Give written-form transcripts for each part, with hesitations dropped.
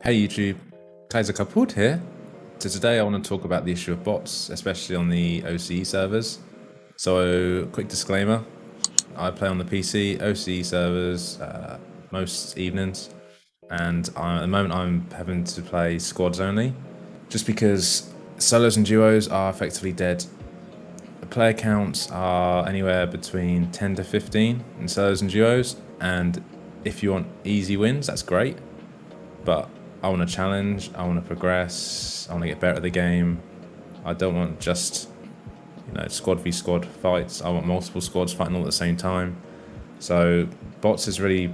Hey YouTube, KaiserKaput here. So today I want to talk about the issue of bots, especially on the OCE servers. So quick disclaimer, I play on the PC, OCE servers most evenings, and at the moment I'm having to play squads only, just because solos and duos are effectively dead. The player counts are anywhere between 10 to 15 in solos and duos, and if you want easy wins, that's great, but I want to challenge, I want to progress, I want to get better at the game. I don't want just, squad v squad fights. I want multiple squads fighting all at the same time. So bots is really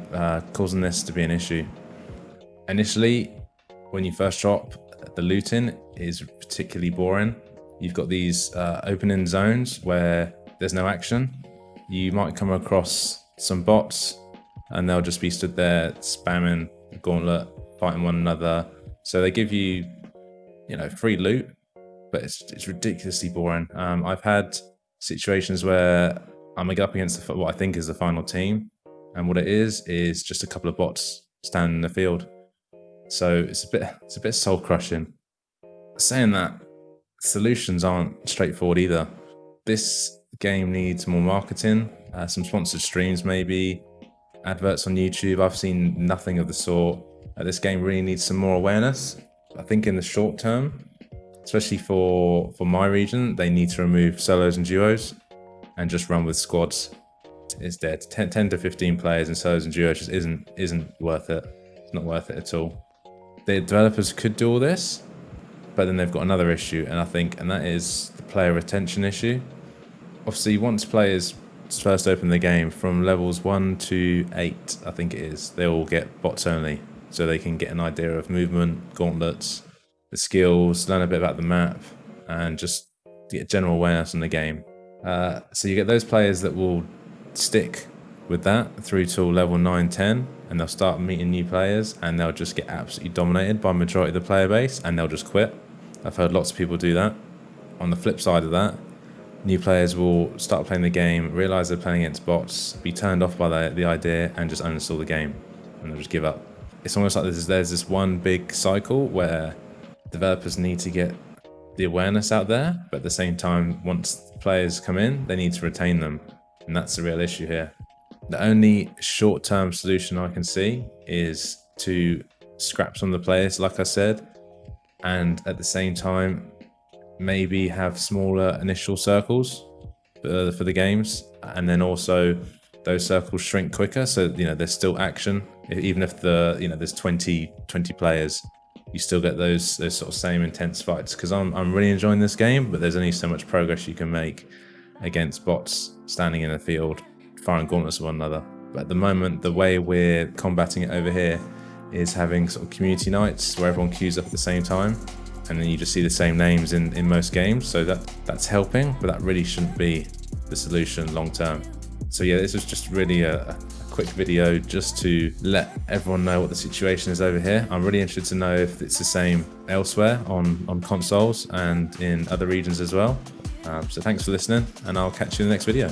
causing this to be an issue. Initially, when you first drop, the looting is particularly boring. You've got these opening zones where there's no action. You might come across some bots and they'll just be stood there spamming the gauntlet, fighting one another. So they give you, free loot, but it's ridiculously boring. I've had situations where I'm up against what I think is the final team, and what it is just a couple of bots standing in the field. So it's a bit soul crushing. Saying that, solutions aren't straightforward either. This game needs more marketing, some sponsored streams maybe, adverts on YouTube. I've seen nothing of the sort. This game really needs some more awareness. I think in the short term, especially for my region, they need to remove solos and duos and just run with squads. It's dead. 10 to 15 players in solos and duos just isn't worth it. It's not worth it at all. The developers could do all this, but then they've got another issue, and that is the player retention issue. Obviously, once players first open the game, from levels 1 to 8, I think it is, they all get bots only, so they can get an idea of movement, gauntlets, the skills, learn a bit about the map, and just get general awareness on the game. So you get those players that will stick with that through till level 9, 10, and they'll start meeting new players, and they'll just get absolutely dominated by the majority of the player base, and they'll just quit. I've heard lots of people do that. On the flip side of that, new players will start playing the game, realize they're playing against bots, be turned off by the idea, and just uninstall the game, and they'll just give up. It's almost like there's this one big cycle where developers need to get the awareness out there, but at the same time, once players come in, they need to retain them, and that's the real issue here. The only short-term solution I can see is to scrap some of the players, like I said, and at the same time, maybe have smaller initial circles for the games, and then also those circles shrink quicker, so there's still action. Even if there's 20 players, you still get those sort of same intense fights. Because I'm really enjoying this game, but there's only so much progress you can make against bots standing in a field, firing gauntlets at one another. But at the moment, the way we're combating it over here is having sort of community nights where everyone queues up at the same time, and then you just see the same names in most games. So that's helping, but that really shouldn't be the solution long term. So yeah, this was just really a quick video just to let everyone know what the situation is over here. I'm really interested to know if it's the same elsewhere on consoles and in other regions as well. So thanks for listening, and I'll catch you in the next video.